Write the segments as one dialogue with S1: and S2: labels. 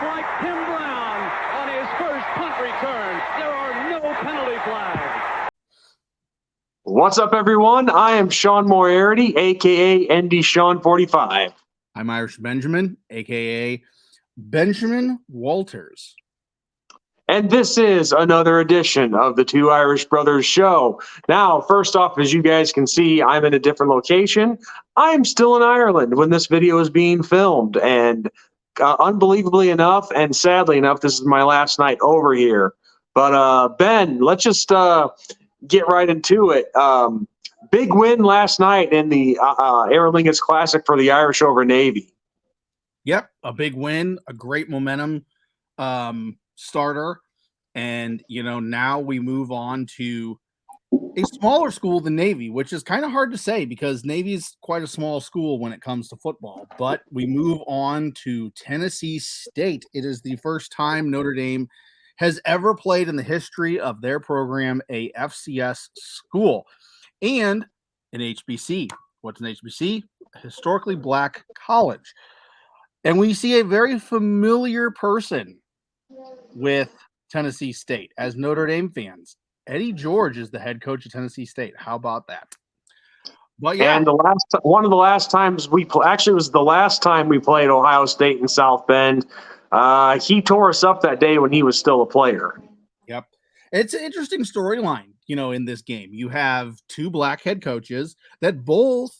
S1: like Tim Brown on his first punt return. There are no penalty flags.
S2: What's up, everyone? I am Sean Moriarty, a.k.a. ND Sean 45.
S3: I'm Irish Benjamin, a.k.a. Benjamin Walters.
S2: And this is another edition of the Two Irish Brothers Show. Now, first off, as you guys can see, I'm in a different location. I'm still in Ireland when this video is being filmed. And unbelievably enough, and sadly enough, this is my last night over here. But Ben, let's just get right into it. Big win last night in the Aer Lingus Classic for the Irish over Navy.
S3: Yep, a big win, a great momentum starter. And, now we move on to a smaller school than Navy, which is kind of hard to say because Navy is quite a small school when it comes to football. But we move on to Tennessee State. It is the first time Notre Dame has ever played in the history of their program a FCS school and an HBC. What's an HBC? A historically black college. And we see a very familiar person with Tennessee State as Notre Dame fans. Eddie George is the head coach of Tennessee State. How about that? But yeah,
S2: and one of the last times actually it was the last time we played Ohio State in South Bend. He tore us up that day when he was still a player.
S3: Yep, it's an interesting storyline. In this game, you have two black head coaches that both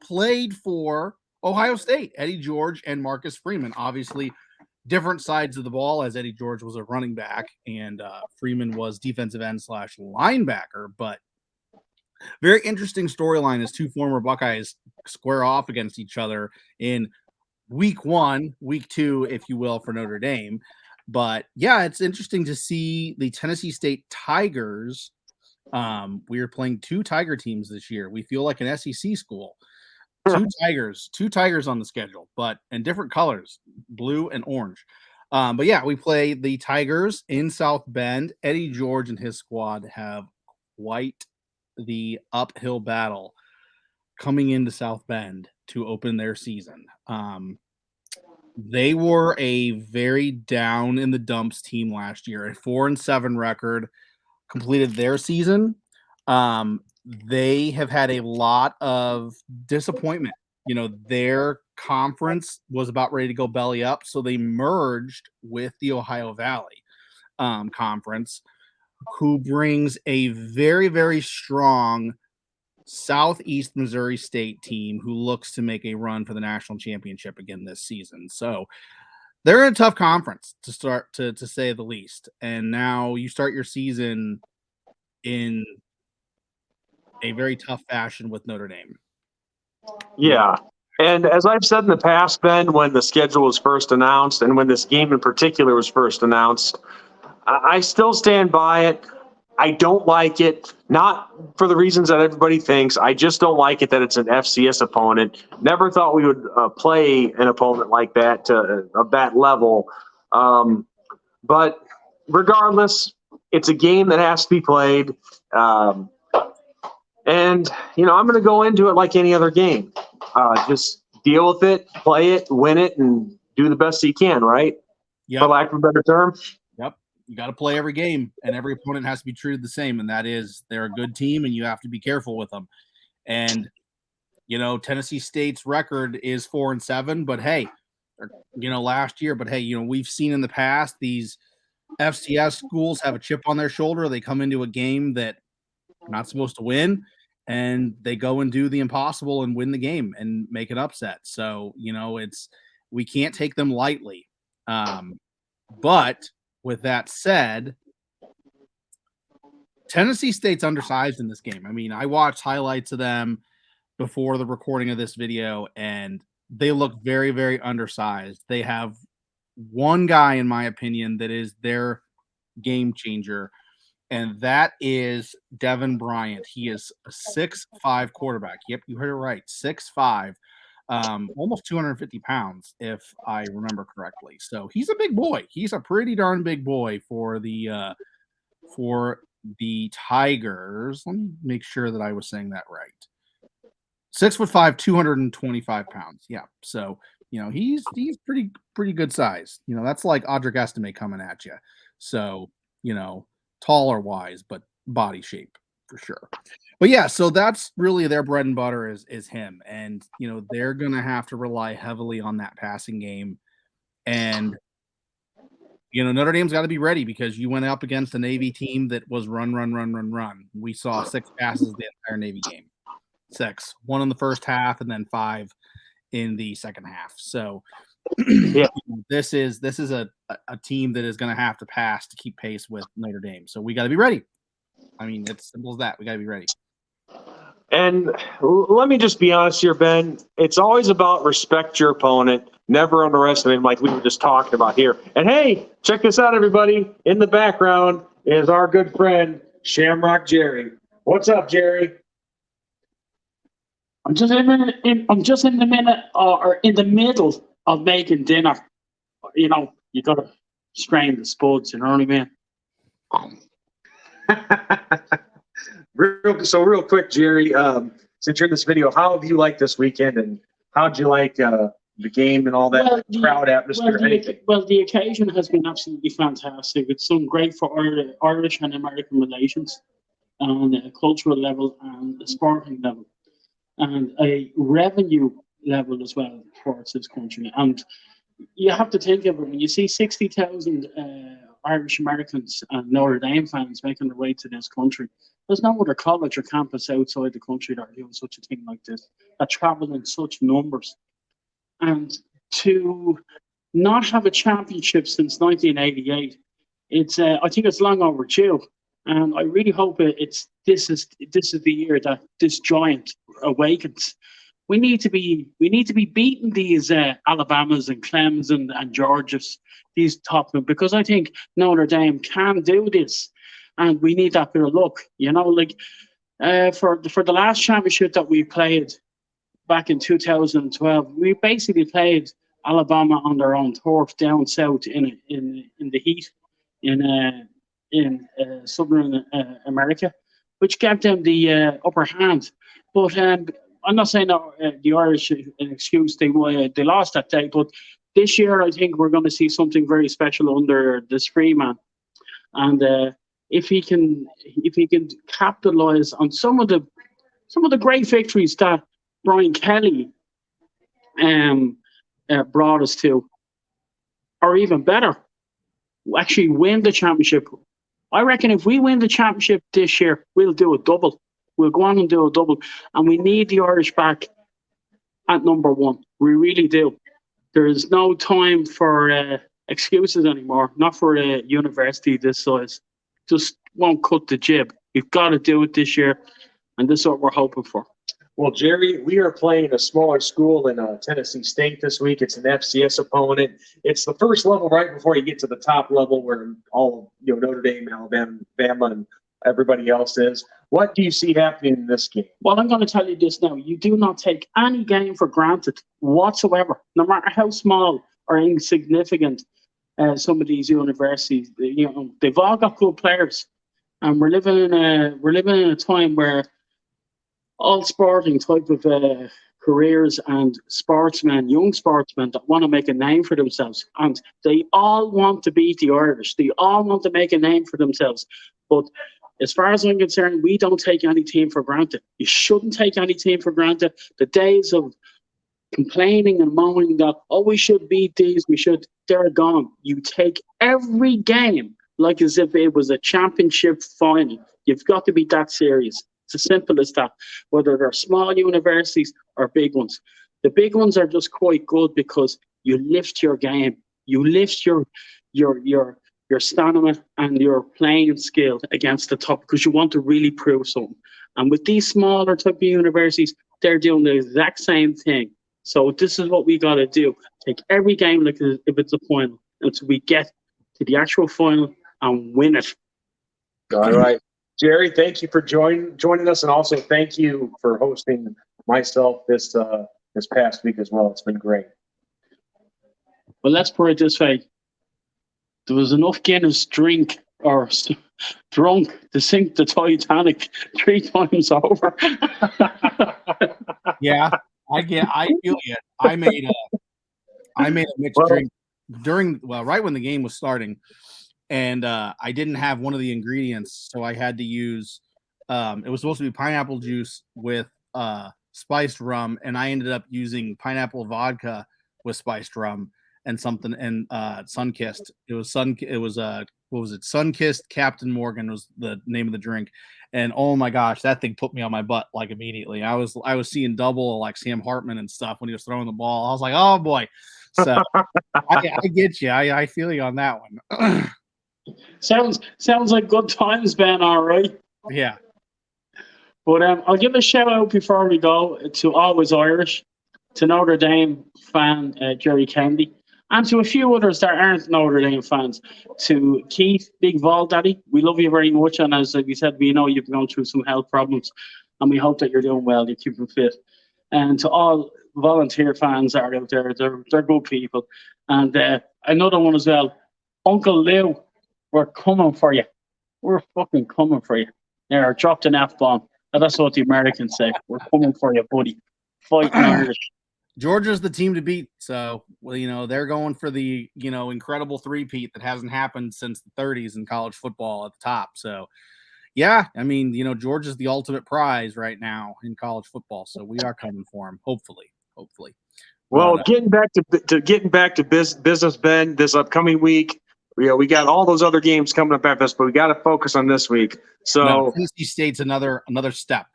S3: played for Ohio State, Eddie George and Marcus Freeman. Obviously, different sides of the ball, as Eddie George was a running back and Freeman was defensive end / linebacker. But very interesting storyline as two former Buckeyes square off against each other in week 1, week 2, if you will, for Notre Dame. But yeah, it's interesting to see the Tennessee State Tigers. We are playing two Tiger teams this year. We feel like an SEC school. Two Tigers on the schedule, but in different colors, blue and orange. But yeah, we play the Tigers in South Bend. Eddie George and his squad have quite the uphill battle coming into South Bend to open their season. They were a very down in the dumps team last year, a 4-7 record, completed their season. They have had a lot of disappointment. Their conference was about ready to go belly up, so they merged with the Ohio Valley Conference, who brings a very, very strong Southeast Missouri State team who looks to make a run for the national championship again this season. So they're in a tough conference to start, to say the least. And now you start your season in a very tough fashion with Notre Dame.
S2: Yeah. And as I've said in the past, Ben, when the schedule was first announced and when this game in particular was first announced, I still stand by it. I don't like it, not for the reasons that everybody thinks. I just don't like it that it's an FCS opponent. Never thought we would play an opponent like that of that level. But regardless, it's a game that has to be played. And, I'm going to go into it like any other game. Just deal with it, play it, win it, and do the best you can, right?
S3: Yep.
S2: For lack of a better term.
S3: Yep. You got to play every game, and every opponent has to be treated the same, and that is they're a good team, and you have to be careful with them. And, Tennessee State's record is 4-7, but hey, last year, but hey, we've seen in the past these FCS schools have a chip on their shoulder. They come into a game that they're not supposed to win, and they go and do the impossible and win the game and make an upset. So, we can't take them lightly. But with that said, Tennessee State's undersized in this game. I mean, I watched highlights of them before the recording of this video, and they look very, very undersized. They have one guy, in my opinion, that is their game changer, and that is Devin Bryant. He is a 6'5" quarterback. Yep, you heard it right, 6'5", almost 250 pounds, if I remember correctly. So he's a big boy. He's a pretty darn big boy for the Tigers. Let me make sure that I was saying that right. 6'5", 225 pounds. Yeah. So He's pretty good size. That's like Audric Estime coming at you. So, taller wise, but body shape for sure. But yeah, so that's really their bread and butter is him. And, they're going to have to rely heavily on that passing game. And, Notre Dame's got to be ready because you went up against a Navy team that was run. We saw 6 passes the entire Navy game. 6. 1 in the first half and then 5 in the second half. So
S2: Yeah.
S3: this is a team that is going to have to pass to keep pace with Notre Dame. So we got to be ready. I mean, it's simple as that. We got to be ready.
S2: And let me just be honest here, Ben. It's always about respect your opponent. Never underestimate him, like we were just talking about here. And hey, check this out, everybody. In the background is our good friend, Shamrock Jerry. What's up, Jerry?
S4: I'm just in the middle of making dinner. You gotta strain the spuds, you know what I mean?
S2: Real quick, Jerry, since you're in this video, how have you liked this weekend and how'd you like the game and all that crowd atmosphere?
S4: The occasion has been absolutely fantastic. It's done great for Irish and American relations on a cultural level and a sporting level and a revenue level as well towards this country. And you have to think of it, when you see 60,000 Irish Americans and Notre Dame fans making their way to this country, there's no other college or campus outside the country that are doing such a thing like this, that travel in such numbers. And to not have a championship since 1988, I think it's long overdue. And I really hope this is the year that this giant awakens. We need to be beating these Alabamas and Clems and Georgias, these top men, because I think Notre Dame can do this, and we need that bit of luck. For the last championship that we played back in 2012, we basically played Alabama on their own turf down south in the heat in southern America, which gave them the upper hand. But I'm not saying that the Irish an excuse they lost that day, but this year I think we're going to see something very special under this Freeman, and if he can capitalize on some of the great victories that Brian Kelly brought us to, or even better, actually win the championship. I reckon if we win the championship this year, we'll do a double. We'll go on and do a double. And we need the Irish back at number 1. We really do. There is no time for excuses anymore, not for a university this size. Just won't cut the jib. We've got to do it this year, and this is what we're hoping for.
S2: Well, Jerry, we are playing a smaller school in Tennessee State this week. It's an FCS opponent. It's the first level right before you get to the top level where all Notre Dame, Alabama, and everybody else is. What do you see happening in this game?
S4: Well, I'm going to tell you this now. You do not take any game for granted whatsoever, no matter how small or insignificant some of these universities. They've all got good players, and we're living in a time where all sporting type of careers and young sportsmen that want to make a name for themselves, and they all want to beat the Irish. They all want to make a name for themselves. But as far as I'm concerned, we don't take any team for granted. You shouldn't take any team for granted. The days of complaining and moaning that, we should beat these, they're gone. You take every game like as if it was a championship final. You've got to be that serious. It's as simple as that, whether they're small universities or big ones. The big ones are just quite good because you lift your game. You lift your stamina and your playing skill against the top because you want to really prove something. And with these smaller type of universities, they're doing the exact same thing. So this is what we got to do. Take every game like if it's a final until we get to the actual final and win it.
S2: All right. Jerry, thank you for joining us, and also thank you for hosting myself this past week as well. It's been great.
S4: Well, let's put it this way. There was enough Guinness drunk to sink the Titanic 3 times over.
S3: Yeah, I feel you. I made I made a mixed
S2: Well-
S3: drink right when the game was starting, and I didn't have one of the ingredients, so I had to use. It was supposed to be pineapple juice with spiced rum, and I ended up using pineapple vodka with spiced rum and something and Sunkissed. It was what was it? Sunkissed Captain Morgan was the name of the drink. And oh my gosh, that thing put me on my butt like immediately. I was seeing double like Sam Hartman and stuff when he was throwing the ball. I was like, oh boy. So I get you. I feel you on that one.
S4: Sounds like good times, Ben. All right.
S3: Yeah.
S4: But I'll give a shout out before we go to Always Irish, to Notre Dame fan Jerry Kennedy, and to a few others that aren't Notre Dame fans. To Keith, Big Vol Daddy, we love you very much, and as we said, we know you've gone through some health problems, and we hope that you're doing well, you're keeping fit. And to all volunteer fans that are out there, they're good people. And another one as well, Uncle Lou, we're coming for you. We're fucking coming for you. There, dropped an F-bomb. That's what the Americans say. We're coming for you, buddy. Fighting Irish.
S3: Georgia's the team to beat. So, well, they're going for the, incredible three-peat that hasn't happened since the 30s in college football at the top. So, yeah, I mean, Georgia's the ultimate prize right now in college football. So we are coming for them, hopefully.
S2: Well,
S3: But,
S2: getting back to business, Ben, this upcoming week, we got all those other games coming up after this, but we got to focus on this week. So
S3: Tennessee State's another step,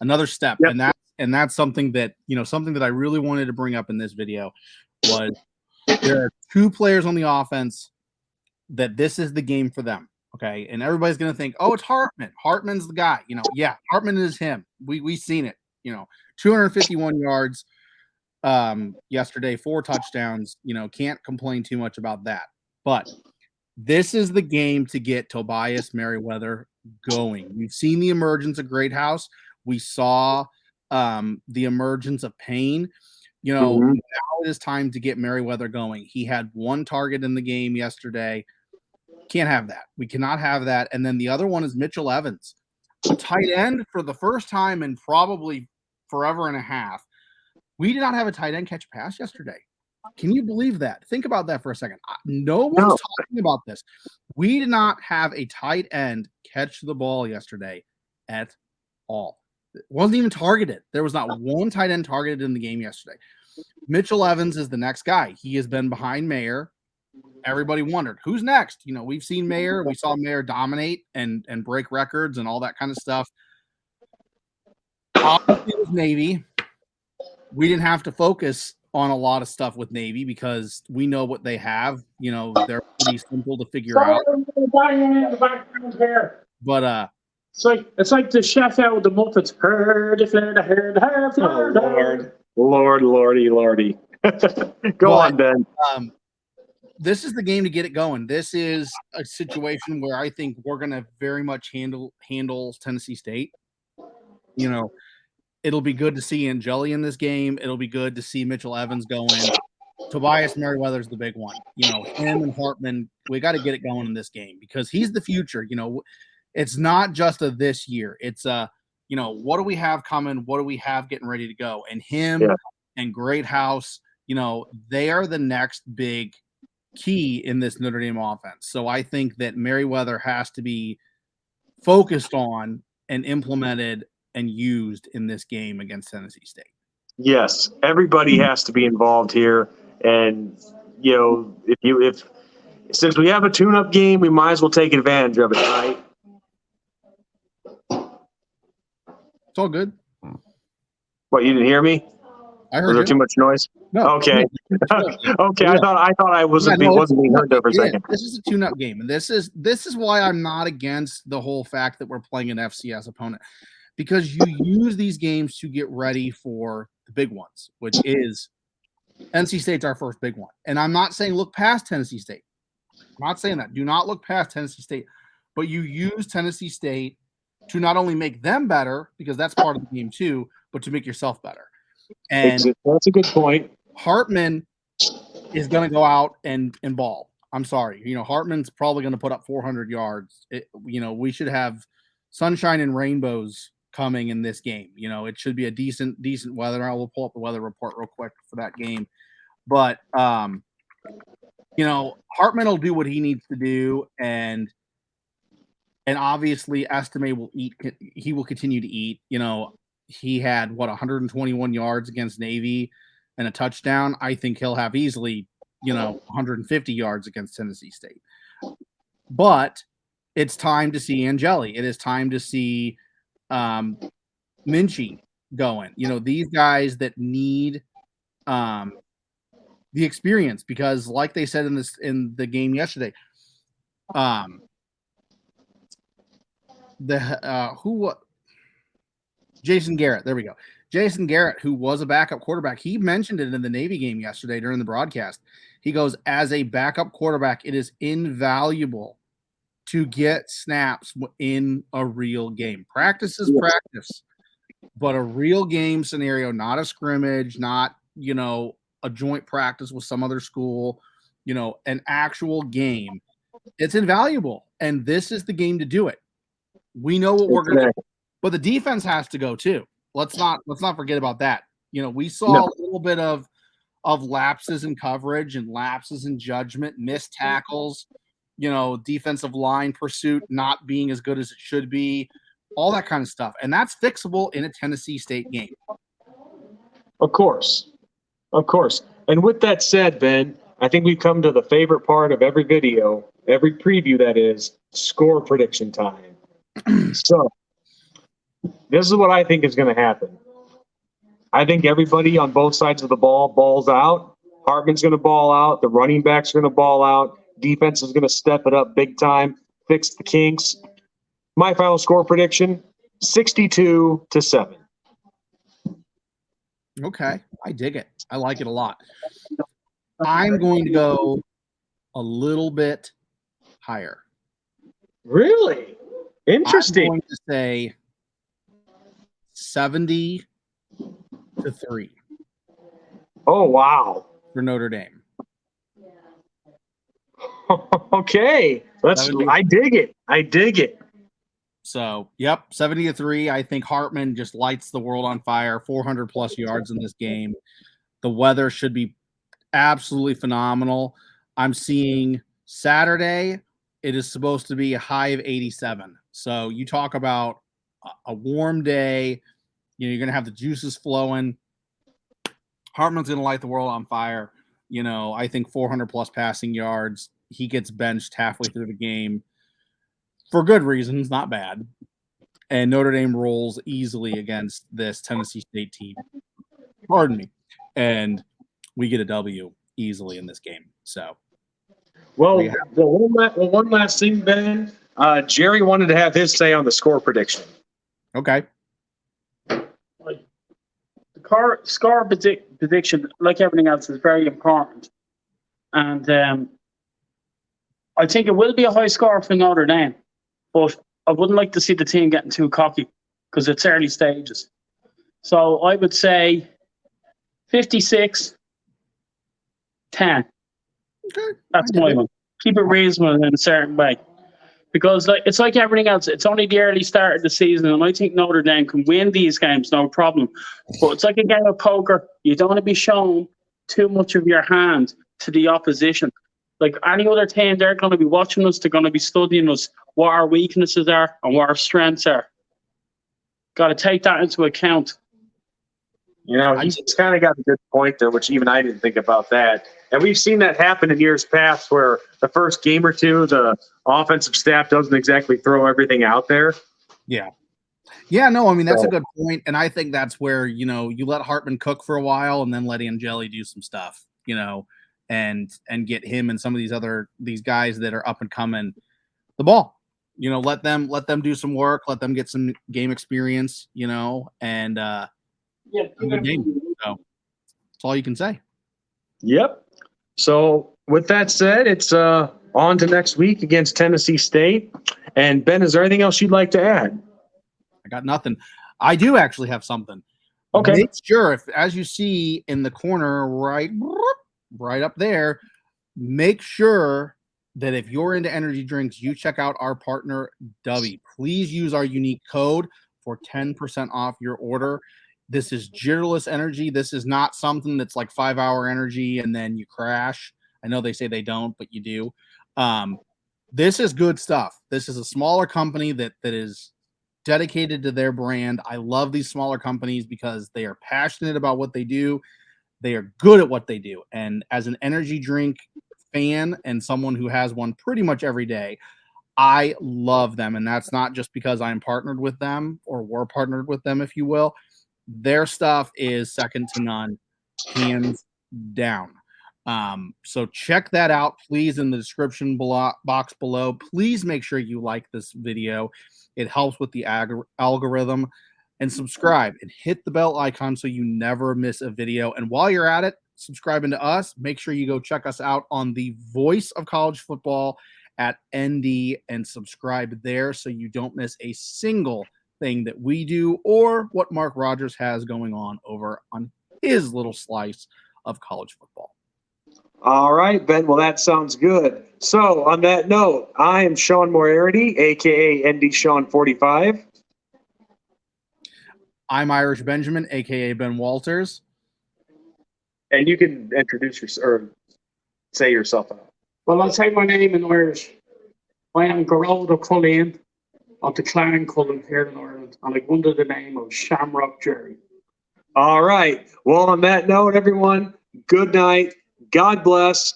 S2: Yep.
S3: and that's something that I really wanted to bring up in this video was there are two players on the offense that this is the game for them. Okay, and everybody's gonna think, oh, it's Hartman. Hartman's the guy. Yeah, Hartman is him. We've seen it. 251 yards yesterday, 4 touchdowns. Can't complain too much about that. But this is the game to get Tobias Merriweather going. We've seen the emergence of Greathouse. We saw the emergence of Payne. Now it is time to get Merriweather going. He had 1 target in the game yesterday. Can't have that. We cannot have that. And then the other one is Mitchell Evans, a tight end for the first time in probably forever and a half. We did not have a tight end catch a pass yesterday. Can you believe that? Think about that for a second. No one's talking about this. We did not have a tight end catch the ball yesterday at all. It wasn't even targeted. There was not one tight end targeted in the game yesterday. Mitchell Evans is the next guy. He has been behind Mayer. Everybody wondered, who's next? We've seen Mayer. We saw Mayer dominate and break records and all that kind of stuff. Obviously, it was Navy. We didn't have to focus on a lot of stuff with Navy because we know what they have. They're pretty simple to figure out. But
S4: it's like the chef out with the Muppets.
S2: Lordy. Go on, Ben.
S3: This is the game to get it going. This is a situation where I think we're going to very much handle Tennessee State. It'll be good to see Angeli in this game. It'll be good to see Mitchell Evans going. Tobias Merriweather's the big one. Him and Hartman, we got to get it going in this game because he's the future. It's not just a this year. It's what do we have coming? What do we have getting ready to go? And him and Greathouse, they are the next big key in this Notre Dame offense. So I think that Merriweather has to be focused on and implemented and used in this game against Tennessee State.
S2: Yes, everybody has to be involved here. And if since we have a tune-up game, we might as well take advantage of it, right?
S3: It's all good.
S2: What, you didn't hear me?
S3: I heard
S2: Was there
S3: you.
S2: too much noise?
S3: No.
S2: Okay. Okay. I thought I wasn't being heard there for a second.
S3: This is a tune-up game, and this is why I'm not against the whole fact that we're playing an FCS opponent, because you use these games to get ready for the big ones, which is NC State's our first big one. And I'm not saying look past Tennessee State. I'm not saying that. Do not look past Tennessee State, but you use Tennessee State to not only make them better, because that's part of the game too, but to make yourself better. And
S2: that's a good point.
S3: Hartman is going to go out and ball. I'm sorry. Hartman's probably going to put up 400 yards. We should have sunshine and rainbows coming in this game. It should be a decent weather. I will pull up the weather report real quick for that game. But Hartman will do what he needs to do, and obviously Estime will eat. He will continue to eat. He had 121 yards against Navy and a touchdown. I think he'll have easily 150 yards against Tennessee State. But it's time to see Angeli. It is time to see Minchie going. These guys that need the experience, because like they said in the game yesterday, Jason Garrett, there we go. Jason Garrett, who was a backup quarterback, he mentioned it in the Navy game yesterday during the broadcast. He goes, as a backup quarterback, it is invaluable to get snaps in a real game. Practice is practice, but a real game scenario, not a scrimmage, not, a joint practice with some other school, an actual game, it's invaluable. And this is the game to do it. We know what we're going to do, but the defense has to go too. Let's not forget about that. We saw a little bit of lapses in coverage and lapses in judgment, missed tackles, defensive line pursuit not being as good as it should be, all that kind of stuff. And that's fixable in a Tennessee State game.
S2: Of course. And with that said, Ben, I think we've come to the favorite part of every video, every preview, that is score prediction time. So this is what I think is going to happen. I think everybody on both sides of the ball balls out. Hartman's going to ball out. The running backs are going to ball out. Defense is going to step it up big time, fix the kinks. My final score prediction, 62-7.
S3: Okay, I dig it. I like it a lot. I'm going to go a little bit higher.
S2: Really? Interesting.
S3: I'm going to say 70-3.
S2: Oh, wow.
S3: For Notre Dame.
S2: Okay. I dig it.
S3: So, yep, 70-3. I think Hartman just lights the world on fire, 400 plus yards in this game. The weather should be absolutely phenomenal. I'm seeing Saturday, it is supposed to be a high of 87. So you talk about a warm day, you're going to have the juices flowing. Hartman's going to light the world on fire. I think 400 plus passing yards. He gets benched halfway through the game for good reasons, not bad. And Notre Dame rolls easily against this Tennessee State team. Pardon me. And we get a W easily in this game. So,
S2: one last thing, Ben. Jerry wanted to have his say on the score prediction.
S3: Okay.
S4: The score prediction, like everything else, is very important. And I think it will be a high score for Notre Dame. But I wouldn't like to see the team getting too cocky because it's early stages. So I would say 56-10.
S3: Okay.
S4: That's my one. Keep it reasonable in a certain way. Because it's like everything else. It's only the early start of the season, and I think Notre Dame can win these games, no problem. But it's like a game of poker. You don't want to be shown too much of your hand to the opposition. Like any other team, they're going to be watching us. They're going to be studying us, what our weaknesses are and what our strengths are. Got to take that into account.
S2: He's kind of got a good point there, which even I didn't think about that. And we've seen that happen in years past where the first game or two, the offensive staff doesn't exactly throw everything out there.
S3: Yeah. Yeah, no, I mean, that's a good point. And I think that's where, you let Hartman cook for a while and then let Angeli do some stuff, and get him and some of these guys that are up and coming the ball. Let them do some work, let them get some game experience, and a good game. So that's all you can say.
S2: Yep. So with that said, it's on to next week against Tennessee State. And Ben, is there anything else you'd like to add?
S3: I got nothing. I do actually have something.
S2: Okay.
S3: Make sure, as you see in the corner right up there, make sure that if you're into energy drinks, you check out our partner, Dubby. Please use our unique code for 10% off your order. This is jitterless energy. This is not something that's like 5-hour energy and then you crash. I know they say they don't, but you do. This is good stuff. This is a smaller company that is dedicated to their brand. I love these smaller companies because they are passionate about what they do. They are good at what they do. And as an energy drink fan and someone who has one pretty much every day, I love them. And that's not just because I'm partnered with them or we're partnered with them, if you will. Their stuff is second to none, hands down. So check that out, please, in the description box below. Please make sure you like this video. It helps with the algorithm. And subscribe and hit the bell icon so you never miss a video. And while you're at it, subscribing to us, make sure you go check us out on the Voice of College Football at ND and subscribe there so you don't miss a single thing that we do or what Mark Rogers has going on over on his little slice of college football.
S2: All right, Ben. Well, that sounds good. So on that note, I am Sean Moriarty, a.k.a. ND Sean 45.
S3: I'm Irish Benjamin, a.k.a. Ben Walters.
S2: And you can introduce yourself or say yourself out.
S4: Well, I'll say my name in Irish. I am Geraldo Cullen of the Clan Cullen here in Ireland, and I go under the name of Shamrock Jerry.
S2: All right. Well, on that note, everyone, good night. God bless.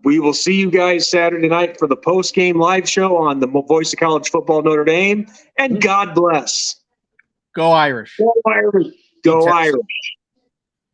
S2: We will see you guys Saturday night for the post-game live show on the Voice of College Football Notre Dame. And God bless.
S3: Go Irish.
S4: Go Irish.
S2: Go Irish.